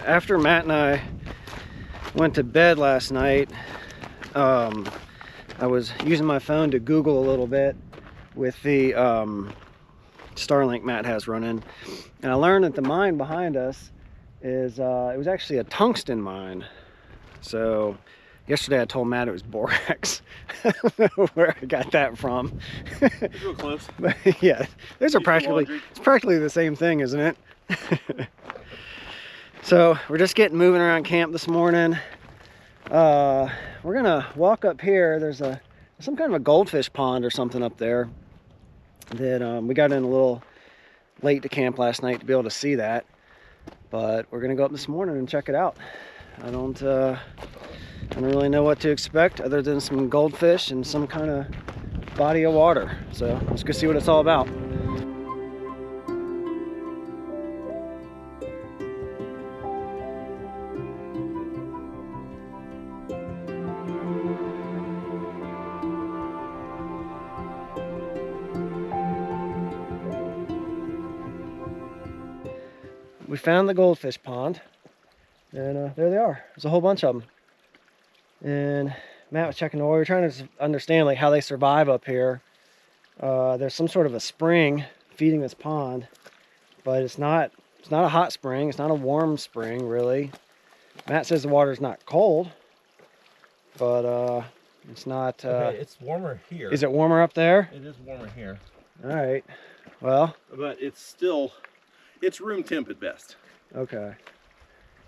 after Matt and I went to bed last night, I was using my phone to Google a little bit with the Starlink Matt has running, and I learned that the mine behind us is it was actually a tungsten mine. So yesterday I told Matt it was borax. I don't know where I got that from. It's real close. But yeah, it's practically the same thing, isn't it? So we're just getting moving around camp this morning. We're gonna walk up here. There's some kind of a goldfish pond or something up there that we got in a little late to camp last night to be able to see that. But we're gonna go up this morning and check it out. I don't really know what to expect other than some goldfish and some kind of body of water. So let's go see what it's all about. We found the goldfish pond, and there they are. There's a whole bunch of them. And Matt was checking the water. We're trying to understand like how they survive up here. There's some sort of a spring feeding this pond, but it's not a hot spring. It's not a warm spring, really. Matt says the water's not cold, but it's not. Okay, it's warmer here. Is it warmer up there? It is warmer here. All right. Well. But it's room temp at best. Okay.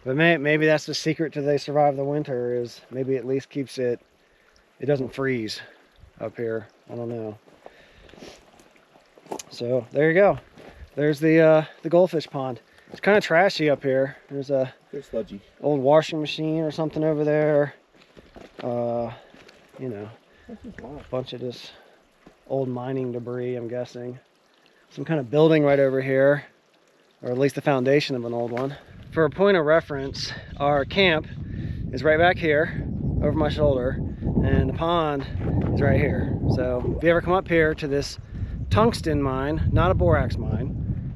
But maybe that's the secret to they survive the winter, is maybe at least keeps it doesn't freeze up here. I don't know. So there you go. There's the goldfish pond. It's kind of trashy up here. There's a sludgy old washing machine or something over there. You know, a bunch of this old mining debris, I'm guessing. Some kind of building right over here, or at least the foundation of an old one. For a point of reference, our camp is right back here over my shoulder, and the pond is right here. So if you ever come up here to this tungsten mine, not a borax mine,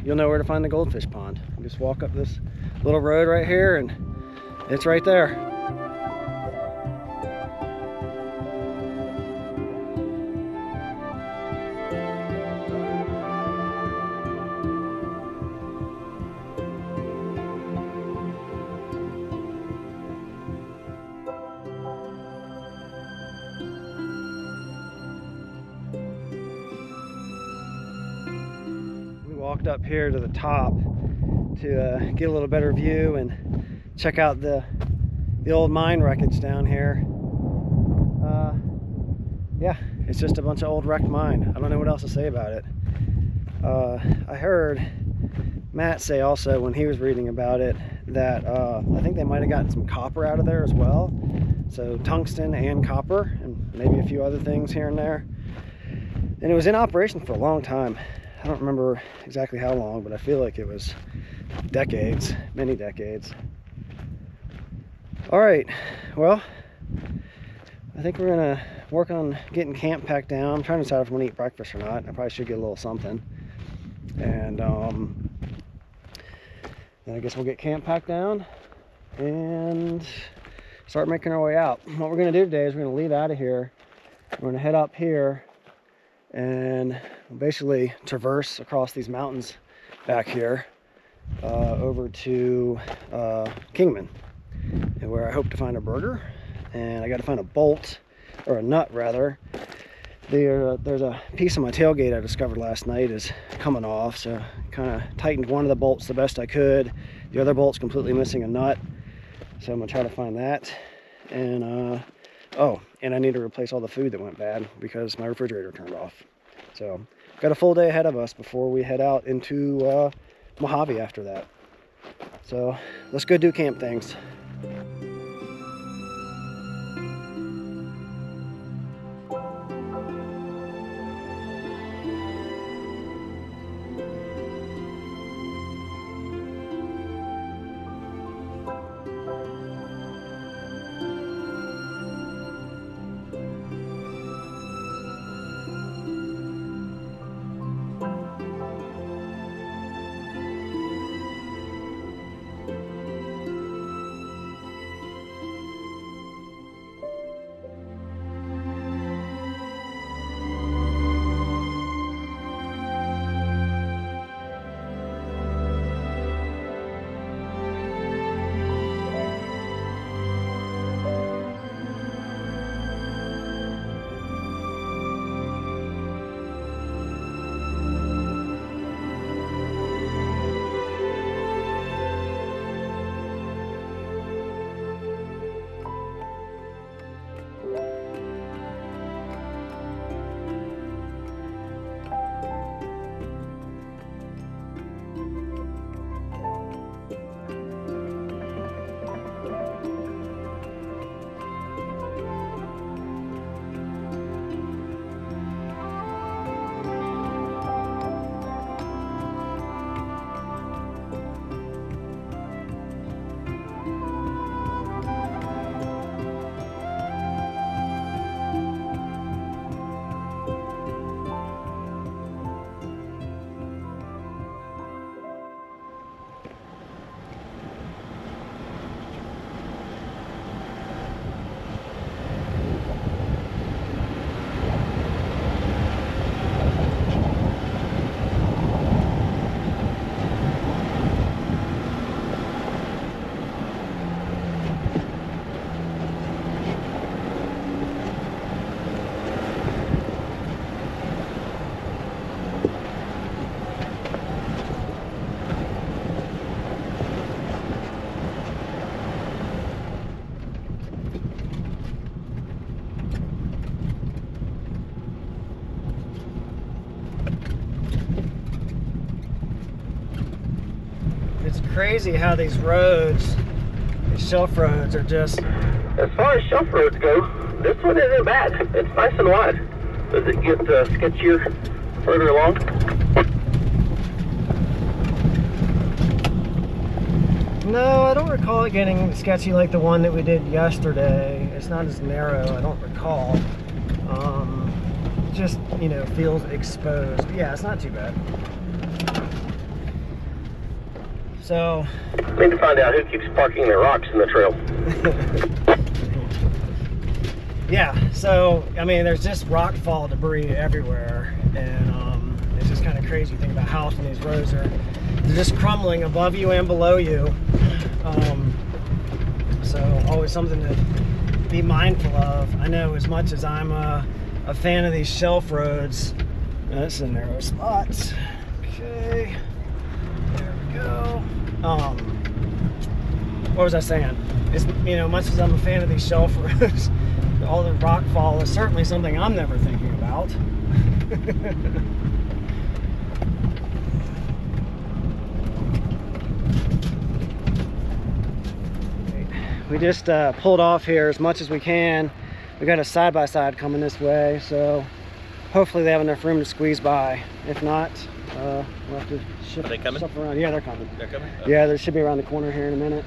you'll know where to find the goldfish pond. You just walk up this little road right here and it's right there. Walked up here to the top to get a little better view and check out the old mine wreckage down here. Yeah, it's just a bunch of old wrecked mine. I don't know what else to say about it. I heard Matt say also when he was reading about it that I think they might have gotten some copper out of there as well. So tungsten and copper and maybe a few other things here and there. And it was in operation for a long time. I don't remember exactly how long, but I feel like it was decades, many decades. All right, well, I think we're gonna work on getting camp packed down. I'm trying to decide if I'm gonna eat breakfast or not. I probably should get a little something. And then I guess we'll get camp packed down and start making our way out. What we're gonna do today is we're gonna leave out of here. We're gonna head up here and basically traverse across these mountains back here over to Kingman, and where I hope to find a burger. And I got to find a bolt, or a nut rather. There's a piece of my tailgate I discovered last night is coming off, so kind of tightened one of the bolts the best I could. The other bolt's completely missing a nut, so I'm gonna try to find that. And oh, and I need to replace all the food that went bad because my refrigerator turned off. So got a full day ahead of us before we head out into Mojave after that. So let's go do camp things. crazy how these roads, these shelf roads, are just... As far as shelf roads go, this one isn't bad. It's nice and wide. Does it get sketchier further along? No, I don't recall it getting sketchy like the one that we did yesterday. It's not as narrow, I don't recall. Just, you know, feels exposed. But yeah, it's not too bad. So... I need to find out who keeps parking their rocks in the trail. Yeah, so, I mean, there's just rock fall debris everywhere. And it's just kind of crazy. Think about how often these roads are... They're just crumbling above you and below you. So always something to be mindful of. I know as much as I'm a fan of these shelf roads, this is a narrow spot. Okay, there we go. What was I saying? It's, you know, much as I'm a fan of these shelf roads, all the rock fall is certainly something I'm never thinking about. We just pulled off here as much as we can. We got a side-by-side coming this way, so hopefully they have enough room to squeeze by. If not, we'll have to shift stuff around. Yeah, they're coming. They're coming? Oh. Yeah, they should be around the corner here in a minute.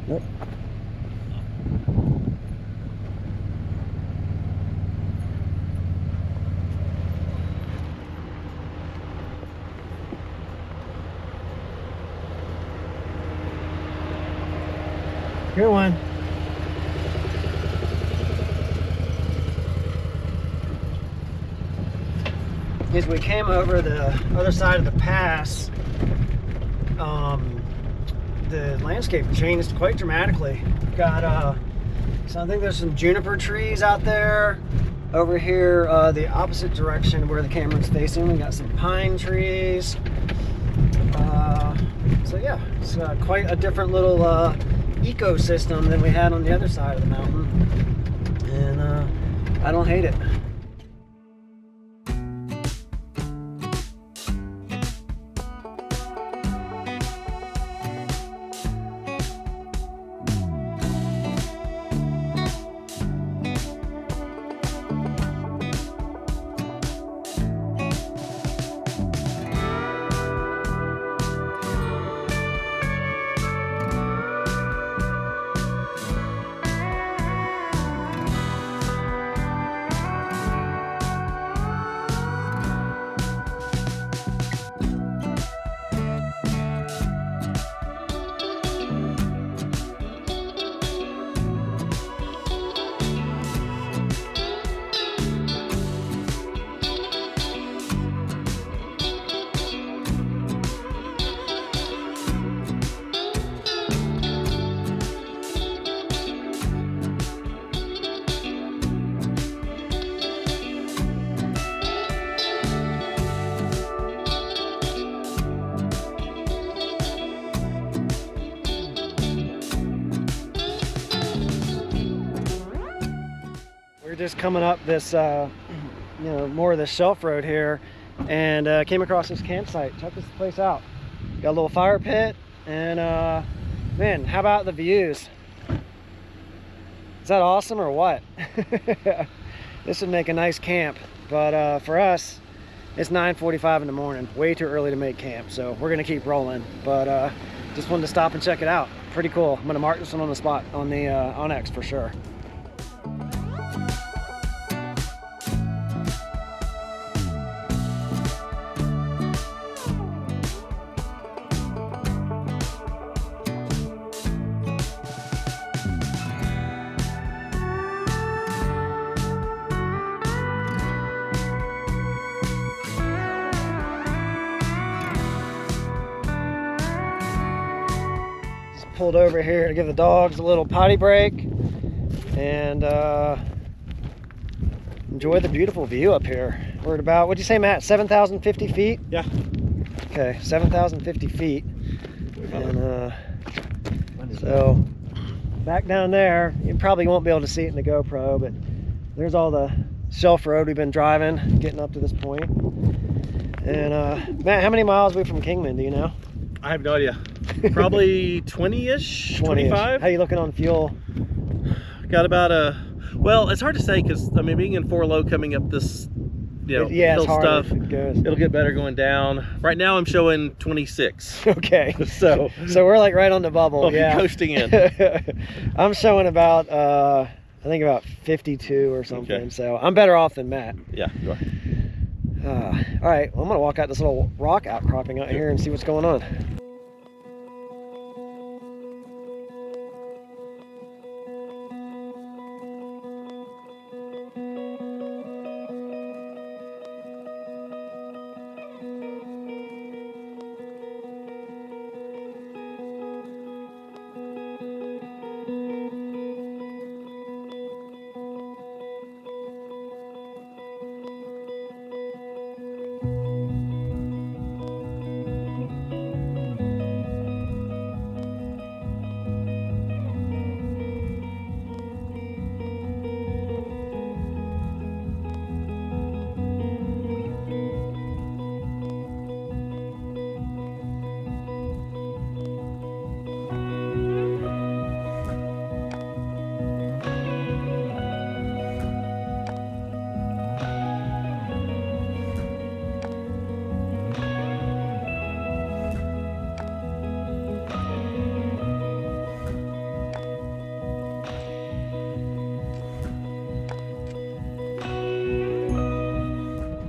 Nope. Good one. As we came over the other side of the pass, the landscape changed quite dramatically. We've got, so I think there's some juniper trees out there. Over here, the opposite direction where the camera's facing, we got some pine trees. So yeah, it's quite a different little ecosystem than we had on the other side of the mountain, and I don't hate it. Just coming up this, you know, more of the shelf road here, and came across this campsite. Check this place out. Got a little fire pit, and man, how about the views? Is that awesome or what? This would make a nice camp, but for us, it's 9:45 in the morning. Way too early to make camp, so we're gonna keep rolling. But just wanted to stop and check it out. Pretty cool. I'm gonna mark this one on the spot on the on X for sure. Pulled over here to give the dogs a little potty break and enjoy the beautiful view up here. We're at about, what'd you say, Matt, 7,050 feet? Yeah. Okay, 7,050 feet. And so back down there, you probably won't be able to see it in the GoPro, but there's all the shelf road we've been driving, getting up to this point. And Matt, how many miles are we from Kingman, do you know? I have no idea. Probably 20-ish, 25. How you looking on fuel? Got about well, it's hard to say because, I mean, being in 4 low coming up this, you know, yeah, hill it's hard stuff, if it goes. it'll get better going down. Right now I'm showing 26. Okay. So we're like right on the bubble. we'll Yeah. be coasting in. I'm showing about, I think about 52 or something. Okay. So I'm better off than Matt. Yeah, you are. All right, well, I'm gonna walk out this little rock outcropping out here and see what's going on.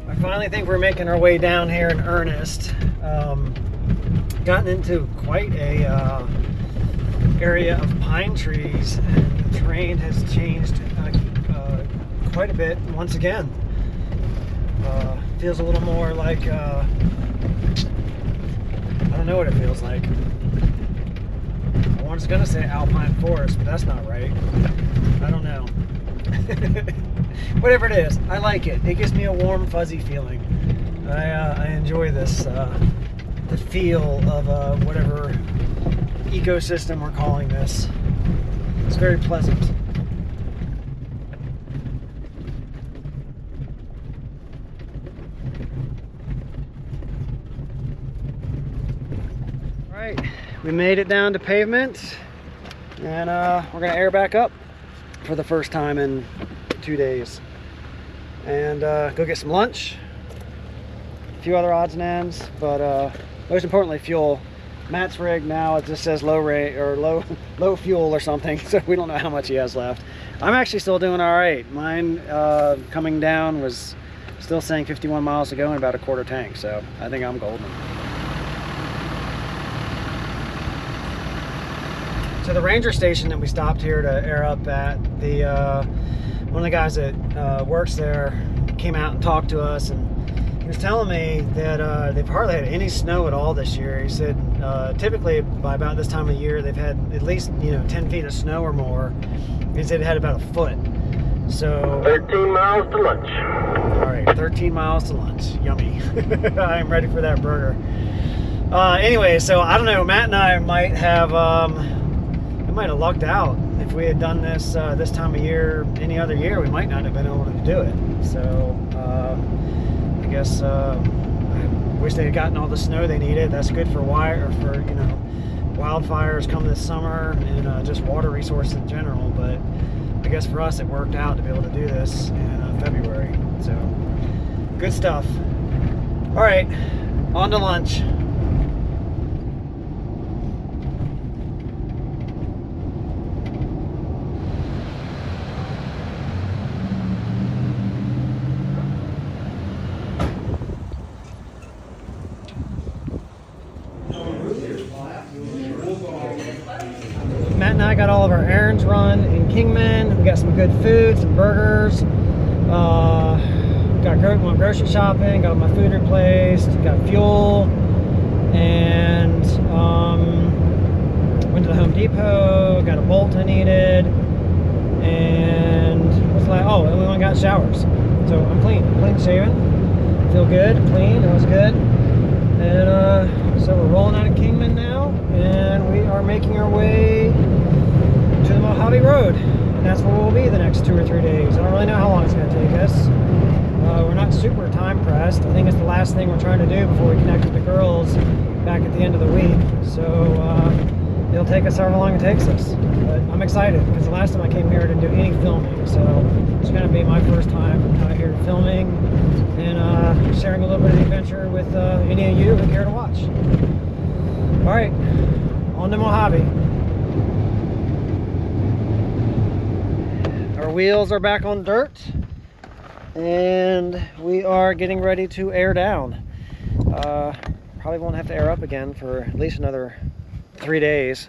I finally think we're making our way down here in earnest. Gotten into quite a area of pine trees, and the terrain has changed quite a bit once again. Feels a little more like, I don't know what it feels like. I was gonna say alpine forest, but that's not right. I don't know. Whatever it is, I like it. It gives me a warm, fuzzy feeling. I enjoy this, the feel of whatever ecosystem we're calling this. It's very pleasant. All right, we made it down to pavement, and we're gonna air back up for the first time in 2 days, and go get some lunch, a few other odds and ends, but most importantly, fuel. Matt's rig now, it just says low rate or low fuel or something, so we don't know how much he has left. I'm actually still doing all right. Mine coming down was still saying 51 miles to go and about a quarter tank, so I think I'm golden. So the ranger station that we stopped here to air up at, one of the guys that works there came out and talked to us, and he was telling me that they've hardly had any snow at all this year. He said typically by about this time of year they've had at least 10 feet of snow or more. He said it had about a foot. So 13 miles to lunch. all right, 13 miles to lunch. Yummy. I'm ready for that burger. Anyway, so I don't know, Matt and I might have lucked out. If we had done this this time of year any other year, we might not have been able to do it. So I guess I wish they had gotten all the snow they needed. That's good for wildfires come this summer, and just water resources in general. But I guess for us it worked out to be able to do this in February. So good stuff. All right, on to lunch. Matt and I got all of our errands run in Kingman. We got some good food, some burgers. Went grocery shopping, got my food replaced, got fuel, and went to the Home Depot, got a bolt I needed, and and we went and got showers. So I'm clean shaven. Feel good, clean, it was good. And so we're rolling out of Kingman now, and we are making our way to the Mojave Road, and that's where we'll be the next 2 or 3 days. I don't really know how long it's going to take us. We're not super time pressed. I think it's the last thing we're trying to do before we connect with the girls back at the end of the week. So it'll take us however long it takes us. But I'm excited because the last time I came here I didn't do any filming. So it's going to be my first time out here filming and sharing a little bit of the adventure with any of you who care to watch. All right, on to Mojave. Our wheels are back on dirt, and we are getting ready to air down. Probably won't have to air up again for at least another 3 days.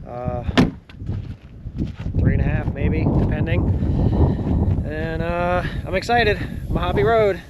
3.5 maybe, depending. And I'm excited. Mojave Road.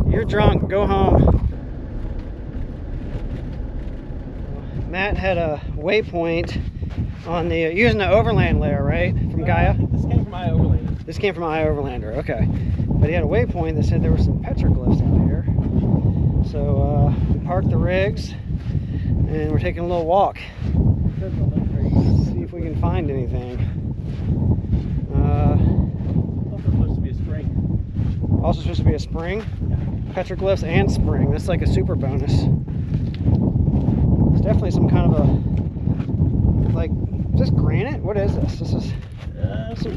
You're drunk, go home. Matt had a waypoint on the, using the overland layer, right? From Gaia? I think this came from iOverlander. This came from iOverlander, okay. But he had a waypoint that said there were some petroglyphs out here. So we parked the rigs and we're taking a little walk. See if we can find anything. Also supposed to be a spring. Also supposed to be a spring? Petroglyphs and spring. That's like a super bonus. It's definitely some kind of a, like, is this granite? What is this? This is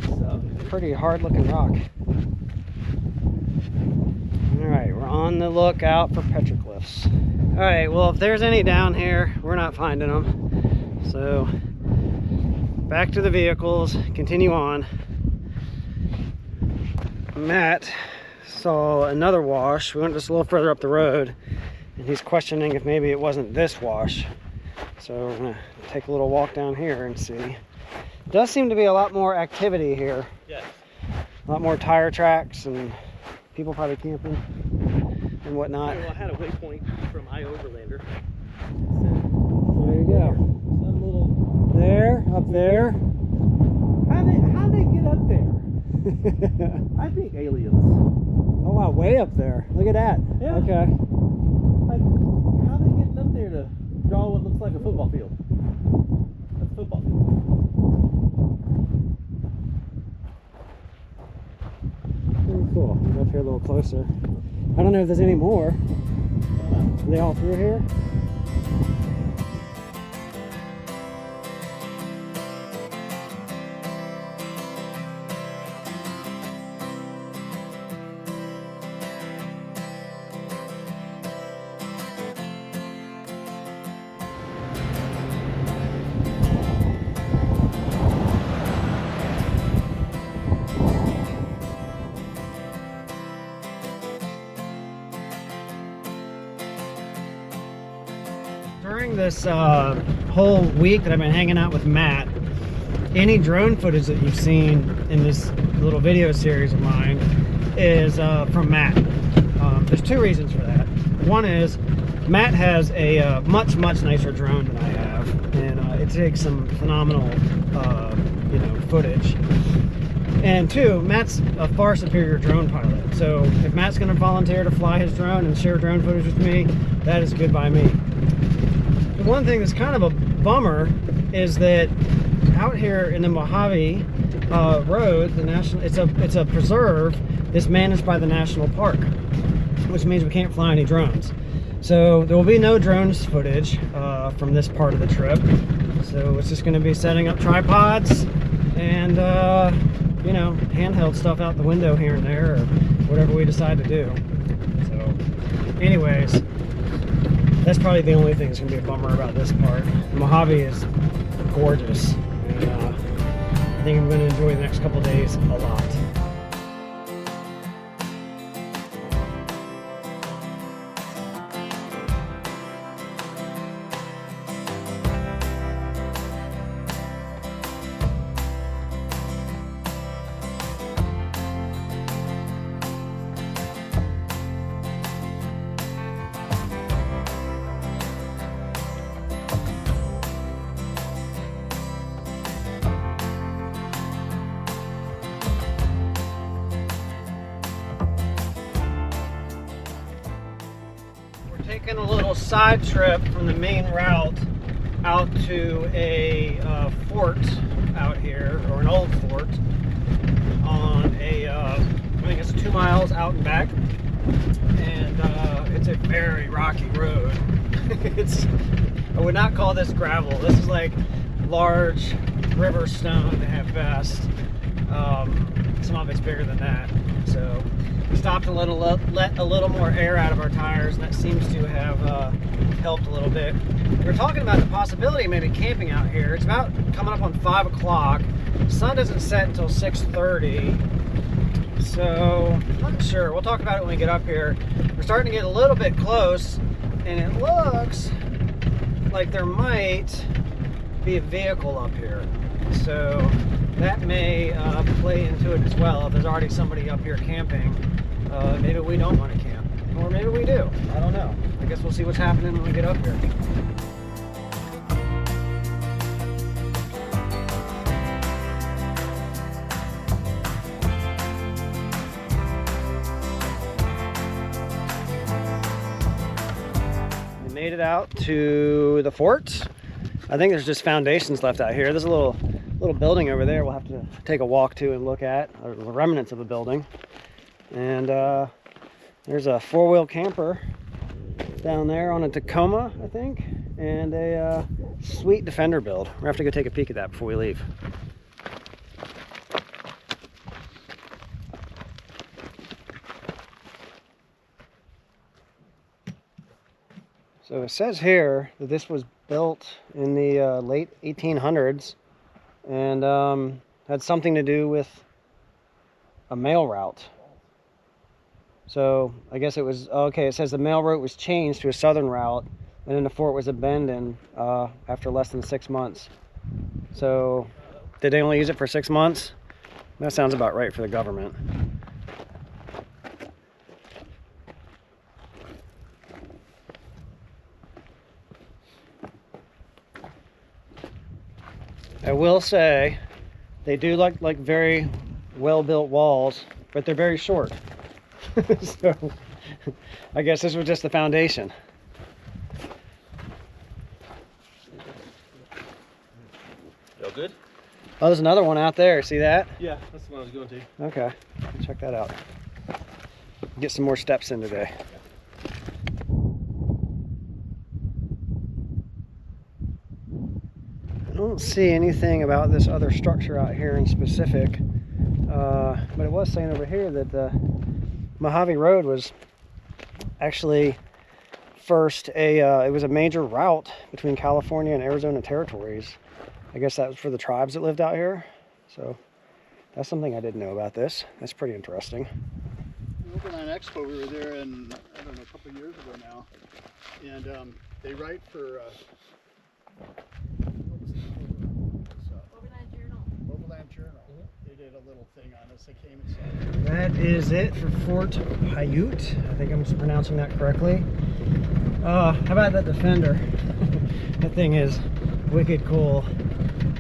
some pretty hard looking rock. Alright, we're on the lookout for petroglyphs. Alright, well, if there's any down here, we're not finding them. So, back to the vehicles, continue on. Matt saw another wash. We went just a little further up the road, and he's questioning if maybe it wasn't this wash. So we're gonna take a little walk down here and see. It does seem to be a lot more activity here. Yes. A lot more tire tracks and people probably camping and whatnot. Well, I had a waypoint from iOverlander. There you go. Some little... There, up there. How'd they get up there? I think aliens. Oh wow, way up there. Look at that. Yeah. Okay. Like, how they getting up there to draw what looks like a football field? That's a football field. Pretty cool. Go up here a little closer. I don't know if there's any more. Are they all through here? During this whole week that I've been hanging out with Matt, any drone footage that you've seen in this little video series of mine is from Matt. There's two reasons for that. One is Matt has a much nicer drone than I have, and it takes some phenomenal footage. And two, Matt's a far superior drone pilot. So if Matt's going to volunteer to fly his drone and share drone footage with me, that is good by me. The one thing that's kind of a bummer is that out here in the Mojave Road, it's a preserve that's managed by the national park, which means we can't fly any drones. So there will be no drones footage from this part of the trip. So it's just going to be setting up tripods and handheld stuff out the window here and there, or whatever we decide to do. So anyways, that's probably the only thing that's going to be a bummer about this part. Mojave is gorgeous, and I think I'm going to enjoy the next couple of days a lot. taking a little side trip from the main route out to a fort out here, or an old fort, on a, I think it's 2 miles out and back, and it's a very rocky road. I would not call this gravel. This is like large river stone at best. Some of it's bigger than that. So we stopped to let a little more air out of our tires, and that seems to have helped a little bit. We were talking about the possibility of maybe camping out here. It's about coming up on 5 o'clock. The sun doesn't set until 6:30. So I'm not sure. We'll talk about it when we get up here. We're starting to get a little bit close, and it looks like there might be a vehicle up here. So that may play into it as well. If there's already somebody up here camping, maybe we don't want to camp, or maybe we do. I don't know. I guess we'll see what's happening when we get up here. We made it out to the fort. I think there's just foundations left out here. There's a little building over there we'll have to take a walk to and look at, or the remnants of a building. And there's a 4-wheel camper down there on a Tacoma, I think, and a sweet Defender build. We're gonna have to go take a peek at that before we leave. So it says here that this was built in the late 1800s and had something to do with a mail route. So I guess it was, okay, it says the mail route was changed to a southern route, and then the fort was abandoned after less than 6 months. So did they only use it for 6 months? That sounds about right for the government. I will say they do look like very well-built walls, but they're very short. So I guess this was just the foundation. Y'all good? Oh, there's another one out there. See that? Yeah, that's the one I was going to. Okay, check that out. Get some more steps in today. I don't see anything about this other structure out here in specific, but it was saying over here that the Mojave Road was actually first it was a major route between California and Arizona territories. I guess that was for the tribes that lived out here. So that's something I didn't know about this. That's pretty interesting. Overland Expo, we were there in, I don't know, a couple of years ago now, and they write for Overland Journal. They did a little thing on us. They came and saw. That is it for Fort Piute. I think I'm pronouncing that correctly. How about that Defender? That thing is wicked cool.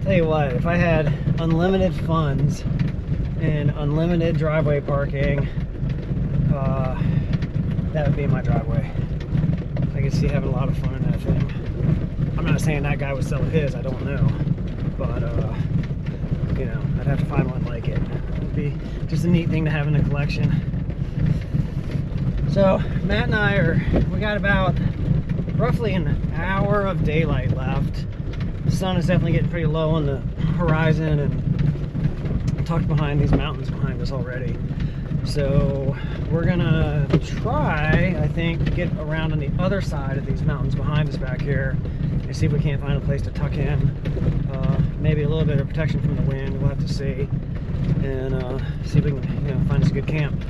Tell you what, if I had unlimited funds and unlimited driveway parking, that would be my driveway. I could see having a lot of fun in that thing. I'm not saying that guy would sell his, I don't know, but you know, I'd have to find one like it. It'd be just a neat thing to have in the collection. So Matt and I we got about roughly an hour of daylight left. The sun is definitely getting pretty low on the horizon, and I'm tucked behind these mountains behind us already. So we're gonna try, I think, to get around on the other side of these mountains behind us back here and see if we can't find a place to tuck in. Maybe a little bit of protection from the wind, we'll have to see. And see if we can, you know, find us a good camp.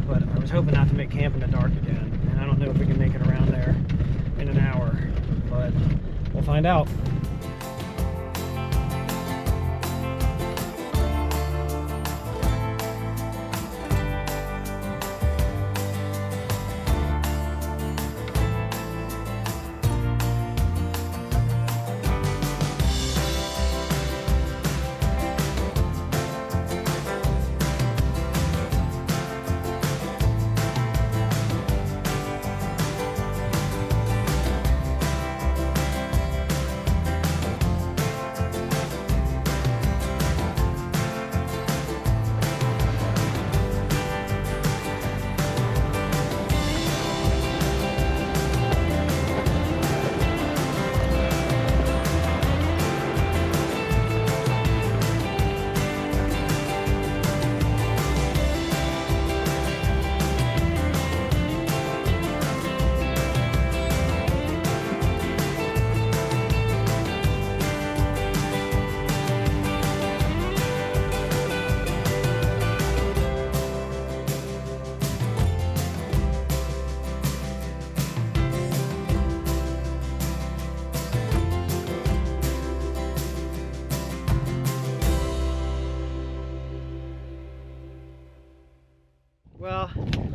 But I was hoping not to make camp in the dark again, and I don't know if we can make it around there in an hour, but we'll find out.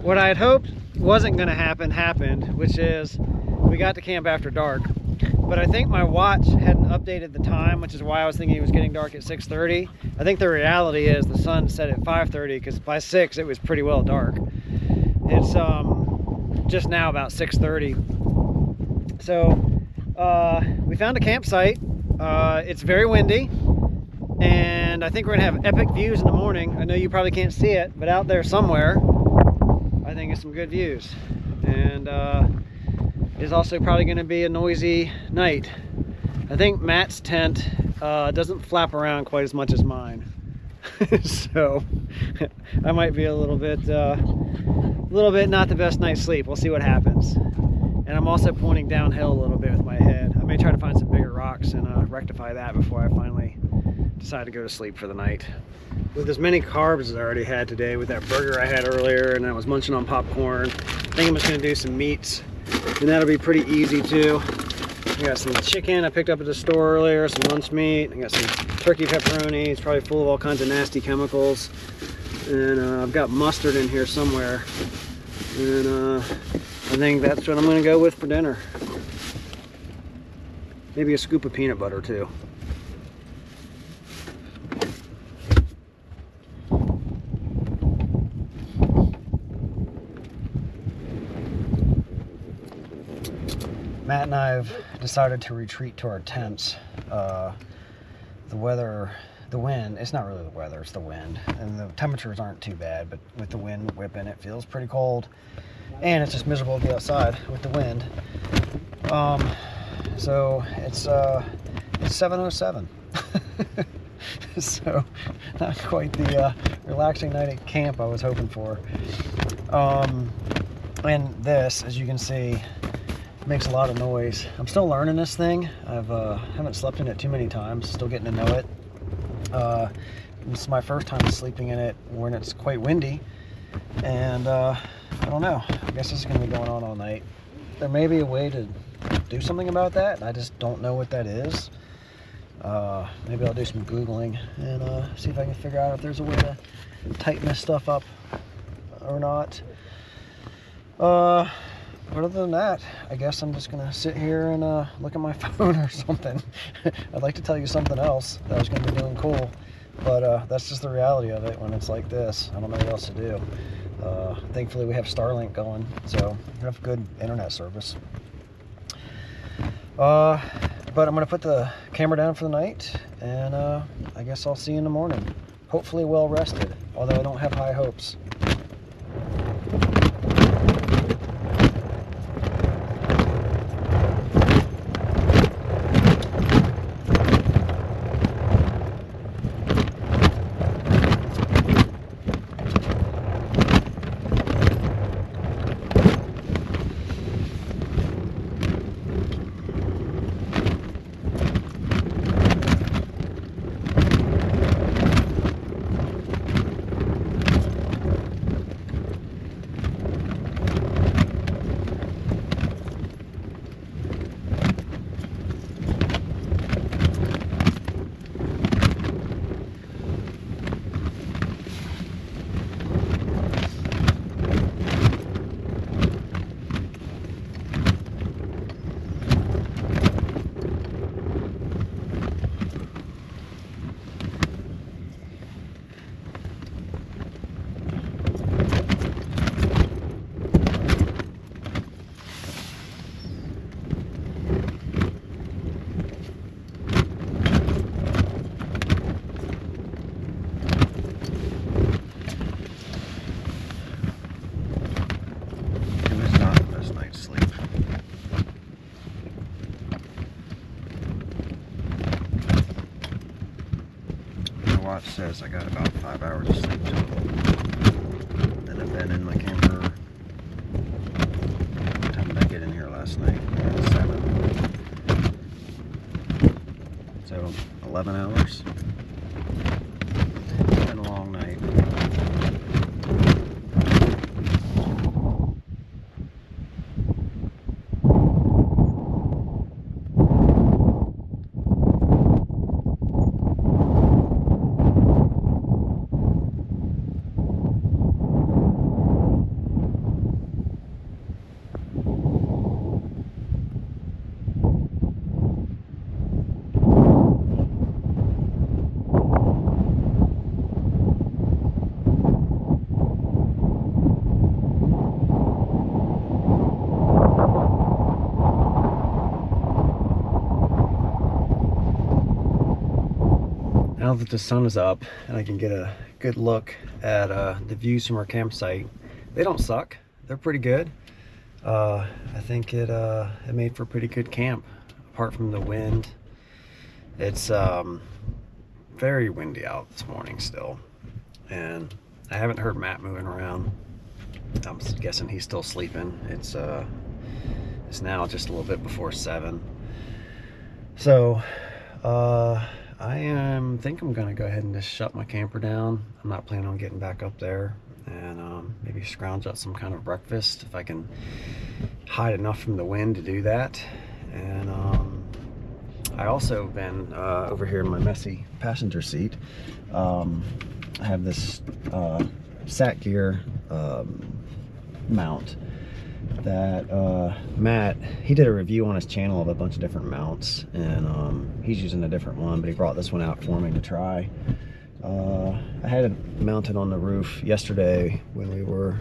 what I had hoped wasn't going to happen happened, which is we got to camp after dark. But I think my watch hadn't updated the time, which is why I was thinking it was getting dark at 6:30. I think the reality is the sun set at 5:30 because by 6 it was pretty well dark. It's just now about 6:30. So we found a campsite. It's very windy, and I think we're gonna have epic views in the morning. I know you probably can't see it, but out there somewhere I think it's some good views. And it's also probably going to be a noisy night. I think Matt's tent doesn't flap around quite as much as mine. So I might be a little bit not the best night's sleep. We'll see what happens. And I'm also pointing downhill a little bit with my head. I may try to find some bigger rocks and rectify that before I finally decide to go to sleep for the night. With as many carbs as I already had today with that burger I had earlier, and I was munching on popcorn, I think I'm just going to do some meats, and that'll be pretty easy too. I got some chicken I picked up at the store earlier, some lunch meat. I got some turkey pepperoni. It's probably full of all kinds of nasty chemicals. And I've got mustard in here somewhere. And I think that's what I'm going to go with for dinner. Maybe a scoop of peanut butter too. Matt and I have decided to retreat to our tents. The wind, it's not really the weather, it's the wind. And the temperatures aren't too bad, but with the wind whipping, it feels pretty cold. And it's just miserable to be outside with the wind. So it's 7:07. So not quite the relaxing night at camp I was hoping for. And this, as you can see, makes a lot of noise. I'm still learning this thing. Haven't slept in it too many times, still getting to know it. This is my first time sleeping in it when it's quite windy, and I don't know, I guess this is going to be going on all night. There may be a way to do something about that, and I just don't know what that is. Maybe I'll do some Googling and see if I can figure out if there's a way to tighten this stuff up or not. But other than that, I guess I'm just gonna sit here and look at my phone or something. I'd like to tell you something else that I was gonna be doing cool, but that's just the reality of it when it's like this. I don't know what else to do. Thankfully we have Starlink going, so we have good internet service. But I'm gonna put the camera down for the night, and I guess I'll see you in the morning. Hopefully well rested, although I don't have high hopes. Watch says I got about 5 hours of sleep total. Then I've been in my camper. What time did I get in here last night? 7. So 11 hours. It's been a long night. Now that the sun is up and I can get a good look at the views from our campsite, they don't suck. They're pretty good. I think it made for a pretty good camp, apart from the wind. It's very windy out this morning still, and I haven't heard Matt moving around. I'm guessing he's still sleeping. It's now just a little bit before 7. So I think I'm gonna go ahead and just shut my camper down. I'm not planning on getting back up there, and maybe scrounge up some kind of breakfast if I can hide enough from the wind to do that. And I also been over here in my messy passenger seat. I have this sat gear mount that Matt, he did a review on his channel of a bunch of different mounts, and he's using a different one, but he brought this one out for me to try. I had it mounted on the roof yesterday when we were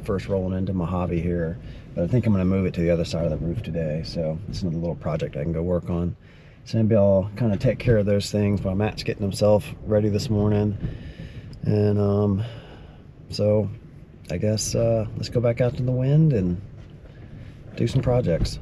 first rolling into Mojave here, but I think I'm going to move it to the other side of the roof today, so it's another little project I can go work on. So maybe I'll kind of take care of those things while Matt's getting himself ready this morning. And so I guess let's go back out to the wind and do some projects.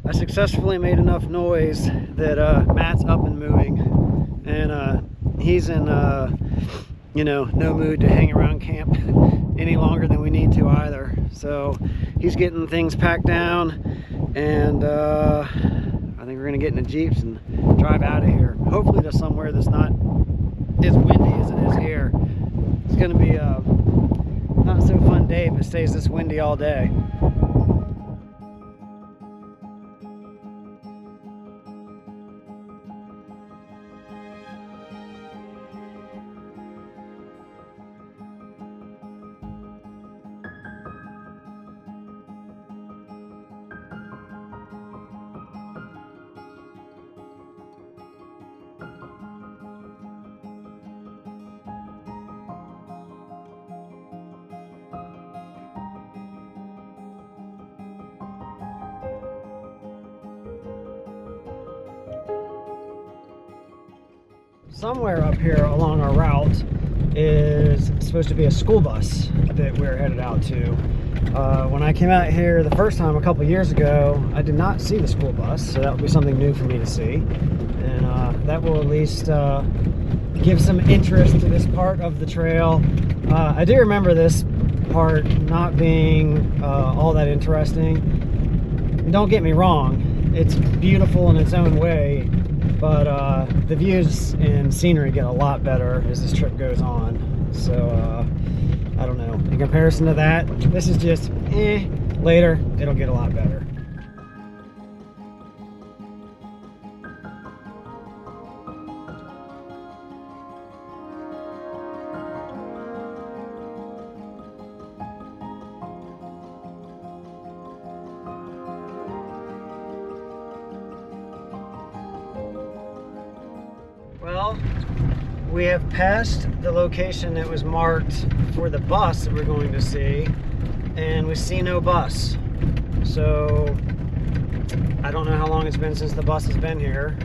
I successfully made enough noise that Matt's up and moving, and he's in you know, no mood to hang around camp any longer than we need to either. So he's getting things packed down, and I think we're gonna get in the Jeeps and drive out of here, hopefully to somewhere that's not as windy as it is here. It's gonna be a not so fun day if it stays this windy all day. Somewhere up here along our route is supposed to be a school bus that we're headed out to. When I came out here the first time a couple years ago, I did not see the school bus, so that will be something new for me to see. And that will at least give some interest to this part of the trail. I do remember this part not being all that interesting. And don't get me wrong, it's beautiful in its own way, but the views and scenery get a lot better as this trip goes on. So I don't know, in comparison to that, this is just later it'll get a lot better. Well, we have passed the location that was marked for the bus that we're going to see, and we see no bus. So I don't know how long it's been since the bus has been here,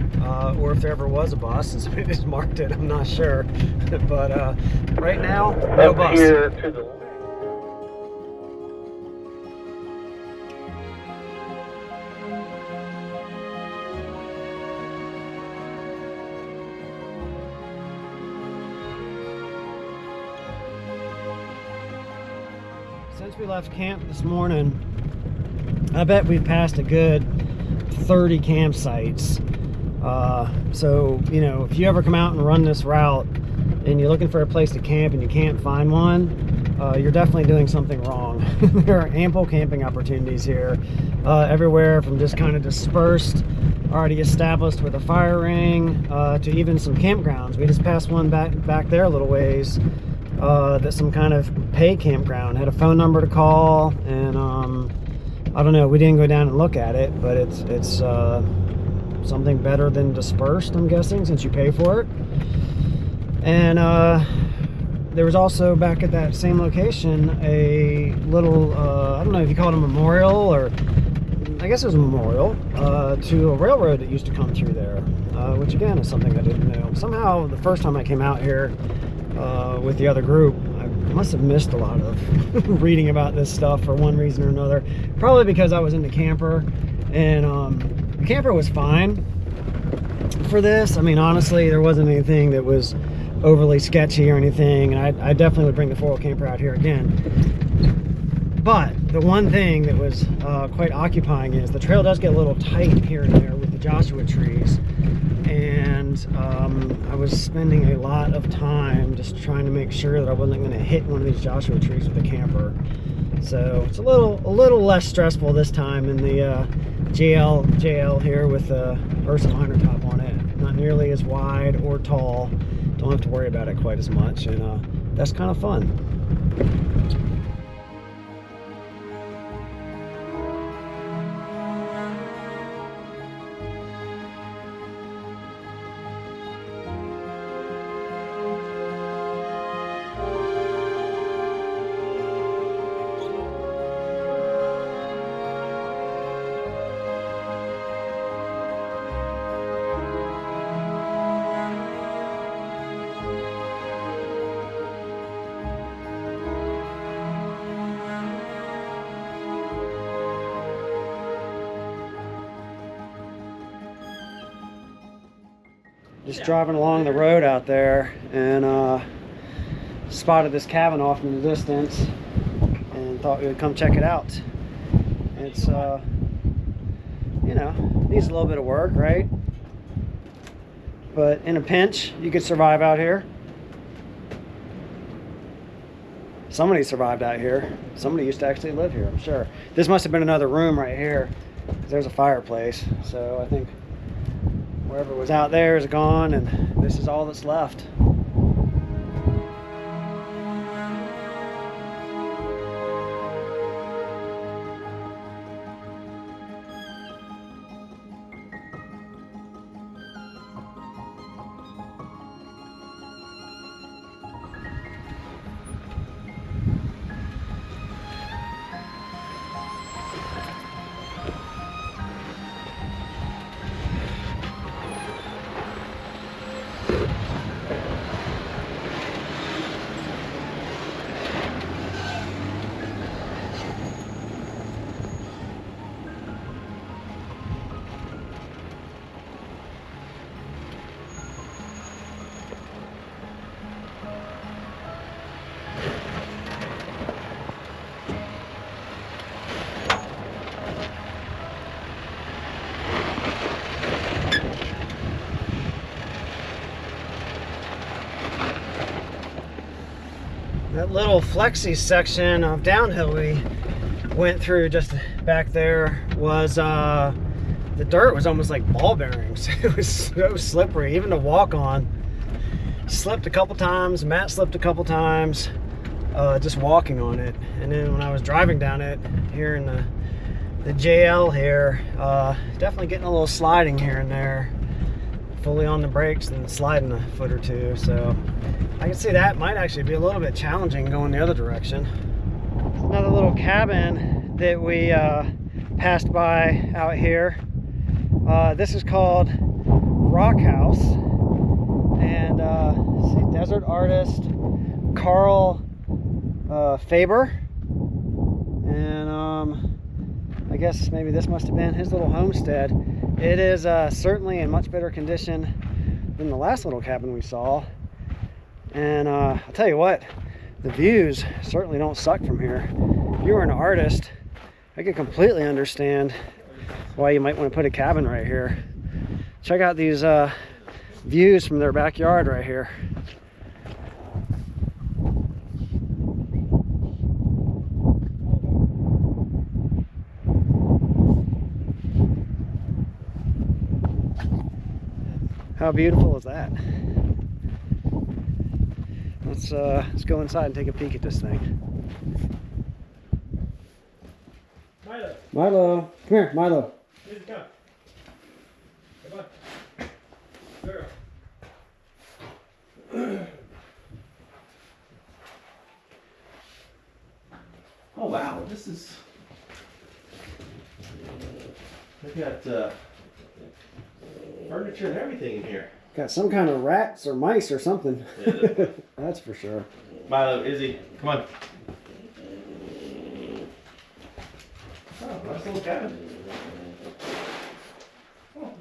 or if there ever was a bus and somebody just marked it, I'm not sure. But right now, no bus. Here to the Since we left camp this morning, I bet we've passed a good 30 campsites. So, you know, if you ever come out and run this route and you're looking for a place to camp and you can't find one, you're definitely doing something wrong. There are ample camping opportunities here, everywhere from just kind of dispersed, already established with a fire ring, to even some campgrounds. We just passed one back there a little ways, that's some kind of pay campground. Had a phone number to call, and I don't know, we didn't go down and look at it, but it's something better than dispersed, I'm guessing, since you pay for it. And there was also back at that same location a little, I don't know if you call it a memorial, or I guess it was a memorial to a railroad that used to come through there, which again is something I didn't know. Somehow the first time I came out here with the other group, I must have missed a lot of reading about this stuff for one reason or another. Probably because I was in the camper, and the camper was fine for this. I mean, honestly, there wasn't anything that was overly sketchy or anything, and I definitely would bring the 4-wheel camper out here again. But the one thing that was quite occupying is the trail does get a little tight here and there with the Joshua trees, and I was spending a lot of time just trying to make sure that I wasn't going to hit one of these Joshua trees with the camper. So it's a little less stressful this time in the JL here with the Ursa liner top on it. Not nearly as wide or tall. Don't have to worry about it quite as much, and that's kind of fun. Just driving along the road out there, and spotted this cabin off in the distance and thought we would come check it out. It's you know, needs a little bit of work, right? But in a pinch, you could survive out here. Somebody survived out here. Somebody used to actually live here, I'm sure. This must have been another room right here. There's a fireplace, so I think whatever was out there is gone, and this is all that's left. That little flexi section of downhill we went through just back there was, the dirt was almost like ball bearings. It was so slippery, even to walk on. Slipped a couple times, Matt slipped a couple times, just walking on it. And then when I was driving down it here in the JL here, definitely getting a little sliding here and there. Fully on the brakes and sliding a foot or two, so I can see that might actually be a little bit challenging going the other direction. Another little cabin that we passed by out here. This is called Rock House, and see, desert artist Carl Faber, and I guess maybe this must have been his little homestead. It is certainly in much better condition than the last little cabin we saw. And I'll tell you what, the views certainly don't suck from here. if you were an artist, I could completely understand why you might want to put a cabin right here. Check out these views from their backyard right here. How beautiful is that? Let's go inside and take a peek at this thing. Milo. Milo, come here, Milo. Here you come. Come on. Girl. Oh wow, this is. They've got furniture and everything in here. Got some kind of rats or mice or something. Yeah. That's for sure. Milo, Izzy, come on. Oh, nice little cabin. Oh.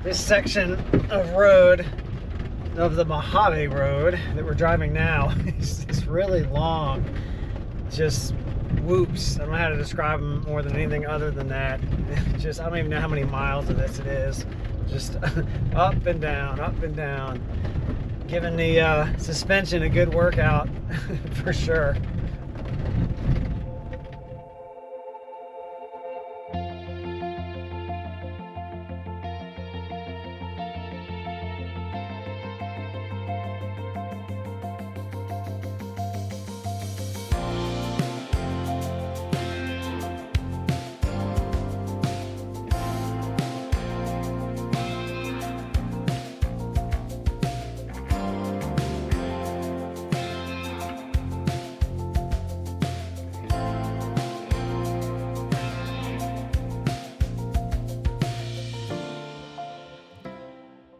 This section of road, of the Mojave Road that we're driving now, is really long. Just whoops. I don't know how to describe them more than anything other than that. Just, I don't even know how many miles of this it is. Just up and down, up and down. Giving the suspension a good workout for sure.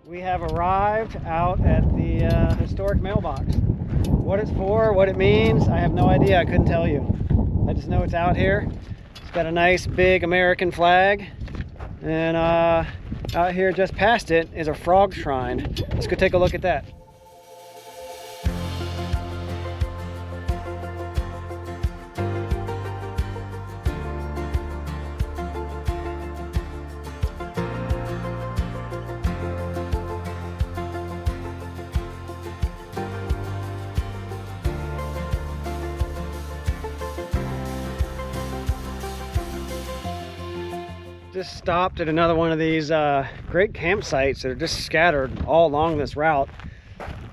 We have arrived out at the historic mailbox. What it's for, what it means, I have no idea. I couldn't tell you. I just know it's out here. It's got a nice big American flag. And out here just past it is a frog shrine. Let's go take a look at that. Just stopped at another one of these great campsites that are just scattered all along this route.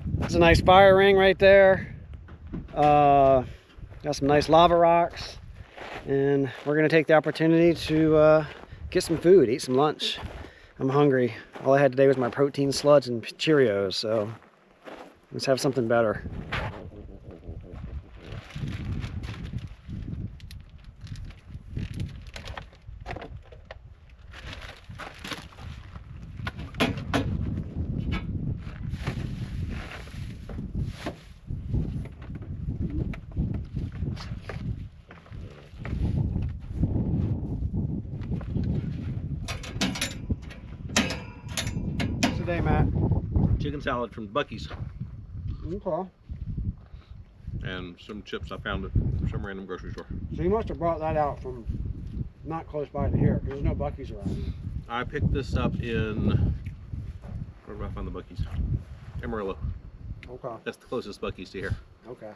There's a nice fire ring right there. Got some nice lava rocks, and we're gonna take the opportunity to get some food, eat some lunch. I'm hungry. All I had today was my protein sludge and Cheerios, so let's have something better. Today, Matt. Chicken salad from Buc-ee's Okay. and some chips I found at some random grocery store. So you must have brought that out from not close by to here, because there's no Buc-ee's around. I picked this up in, where did I find the Buc-ee's? Amarillo. Okay. That's the closest Buc-ee's to here. Okay.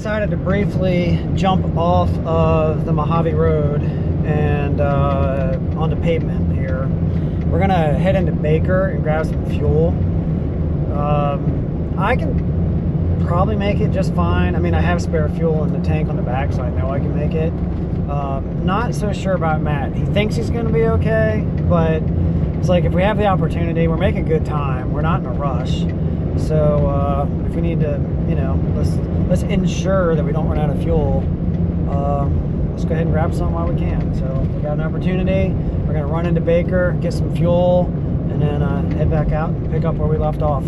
decided to briefly jump off of the Mojave Road and on the pavement here. We're gonna head into Baker and grab some fuel. I can probably make it just fine. I mean, I have spare fuel in the tank on the back, so I know I can make it. Not so sure about Matt. He thinks he's gonna be okay, but it's like if we have the opportunity, we're making good time. We're not in a rush. So if we need to, you know, let's ensure that we don't run out of fuel. Let's go ahead and grab some while we can. So if we got an opportunity, we're gonna run into Baker, get some fuel, and then head back out and pick up where we left off.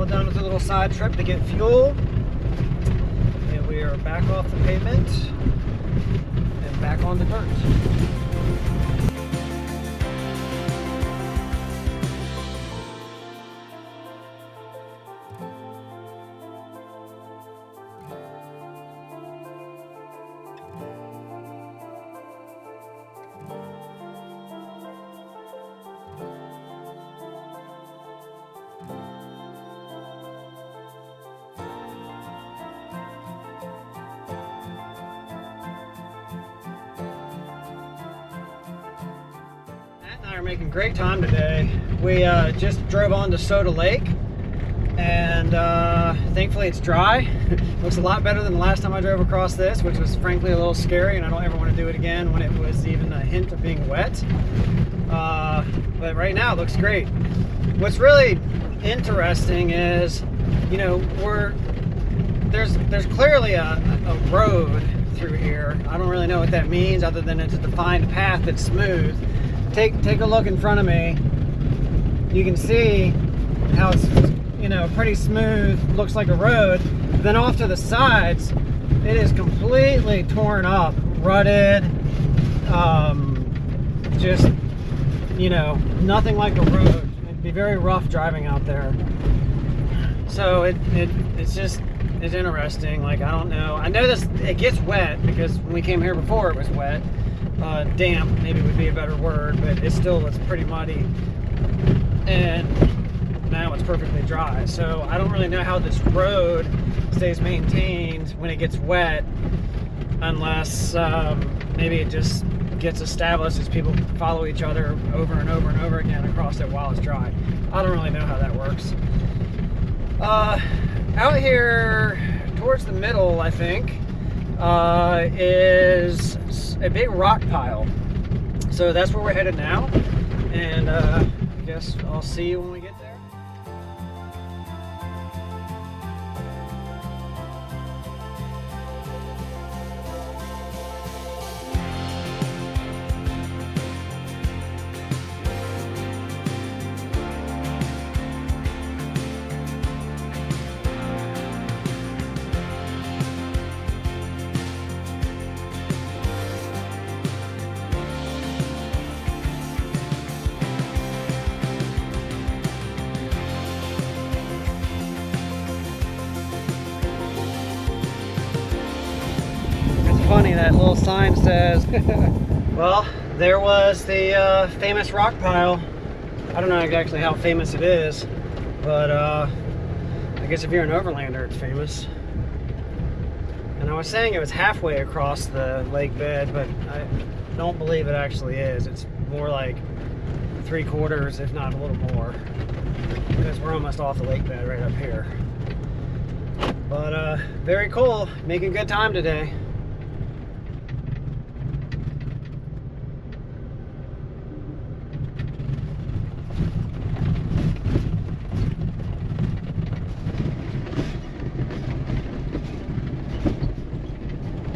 Done with a little side trip to get fuel, and we are back off the pavement and back on the dirt. We're making great time today. We just drove on to Soda Lake, and thankfully it's dry. Looks a lot better than the last time I drove across this, which was frankly a little scary, and I don't ever want to do it again when it was even a hint of being wet. But right now it looks great. What's really interesting is, you know, there's clearly a road through here. I don't really know what that means other than it's a defined path that's smooth. Take a look in front of me. You can see how it's, you know, pretty smooth, looks like a road. Then off to the sides, it is completely torn up, rutted, just, you know, nothing like a road. It'd be very rough driving out there. So it's interesting. Like, I don't know. I know it gets wet because when we came here before it was wet. Damp maybe would be a better word, but it's pretty muddy, and now it's perfectly dry. So I don't really know how this road stays maintained when it gets wet, unless maybe it just gets established as people follow each other over and over and over again across it while it's dry. I don't really know how that works. Out here towards the middle, I think, is a big rock pile. So that's where we're headed now, and I guess I'll see you when we get there. Funny, that little sign says well, there was the famous rock pile. I don't know exactly how famous it is, but I guess if you're an overlander it's famous. And I was saying it was halfway across the lake bed, but I don't believe it actually is. It's more like 3/4, if not a little more, because we're almost off the lake bed right up here. But very cool, making good time today.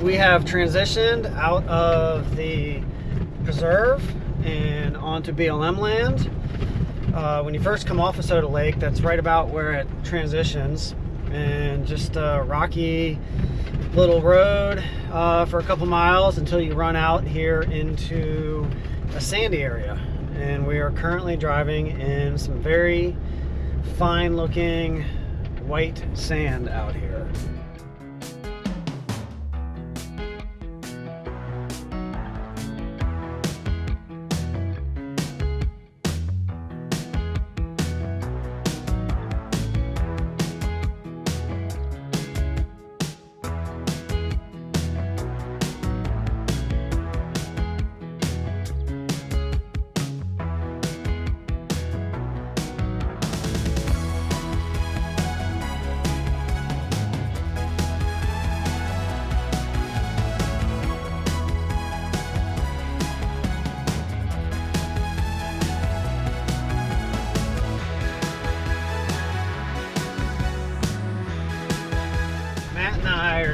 We have transitioned out of the preserve and onto BLM land. When you first come off of Soda Lake, that's right about where it transitions, and just rocky, little road for a couple miles until you run out here into a sandy area. And we are currently driving in some very fine looking white sand out here.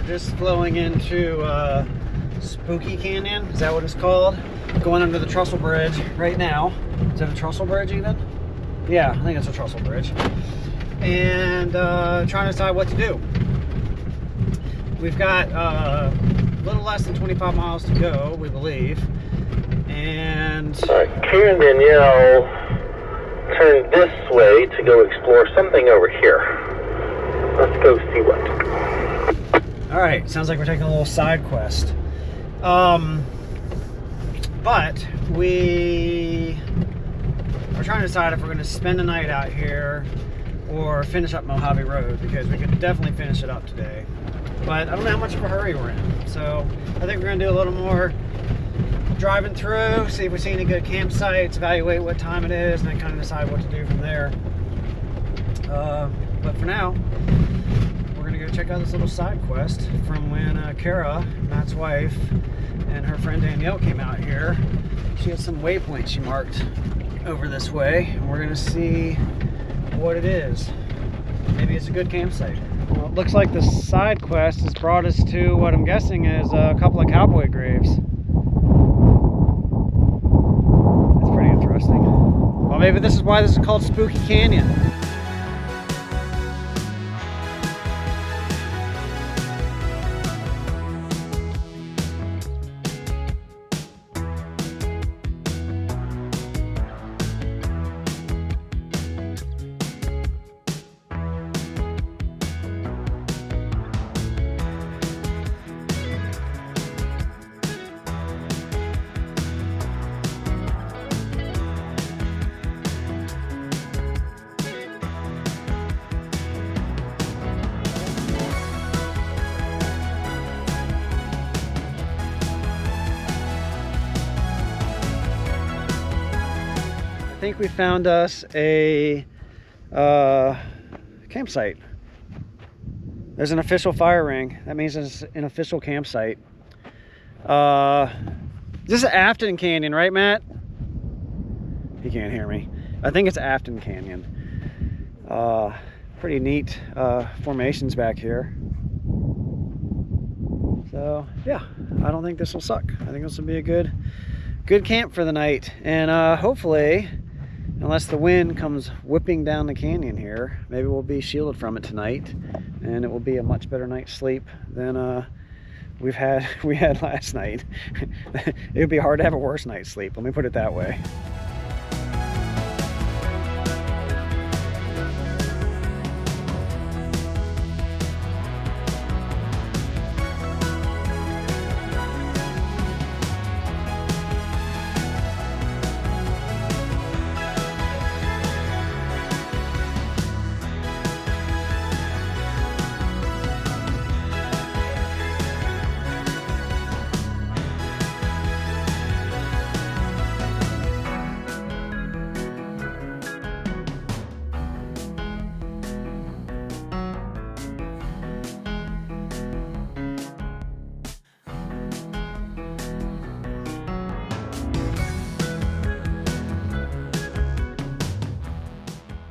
Just flowing into Spooky Canyon, is that what it's called? Going under the trestle bridge right now. Is that a trestle bridge even? Yeah, I think it's a trestle bridge. And trying to decide what to do. We've got a little less than 25 miles to go, we believe. And Karen Danielle turned this way to go explore something over here. Let's go see what. all right, sounds like we're taking a little side quest. But we are trying to decide if we're going to spend the night out here or finish up Mojave Road, because we could definitely finish it up today. But I don't know how much of a hurry we're in. So I think we're going to do a little more driving through, see if we see any good campsites, evaluate what time it is, and then kind of decide what to do from there. But for now, we're going to go check out this little side quest from when Kara, Matt's wife, and her friend Danielle came out here. She had some waypoints she marked over this way, and we're going to see what it is. Maybe it's a good campsite. Well, it looks like the side quest has brought us to what I'm guessing is a couple of cowboy graves. That's pretty interesting. Well, maybe this is why this is called Spooky Canyon. I think we found us a campsite. There's an official fire ring. That means it's an official campsite. This is Afton Canyon, right, Matt? He can't hear me. I think it's Afton Canyon. Pretty neat formations back here. So yeah, I don't think this will suck. I think this will be a good camp for the night. And hopefully, unless the wind comes whipping down the canyon here, maybe we'll be shielded from it tonight, and it will be a much better night's sleep than we had last night. It would be hard to have a worse night's sleep, let me put it that way.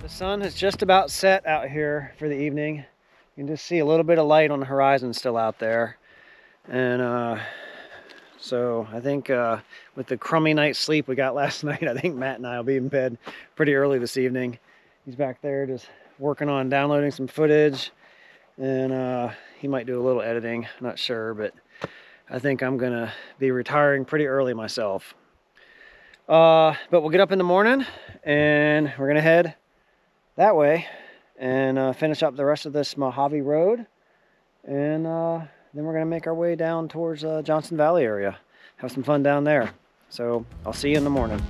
The sun has just about set out here for the evening. You can just see a little bit of light on the horizon still out there. And so I think with the crummy night's sleep we got last night, I think Matt and I will be in bed pretty early this evening. He's back there just working on downloading some footage and he might do a little editing, not sure, but I think I'm gonna be retiring pretty early myself. But we'll get up in the morning and we're gonna head that way and finish up the rest of this Mojave Road, and then we're gonna make our way down towards Johnson Valley area. Have some fun down there. So I'll see you in the morning.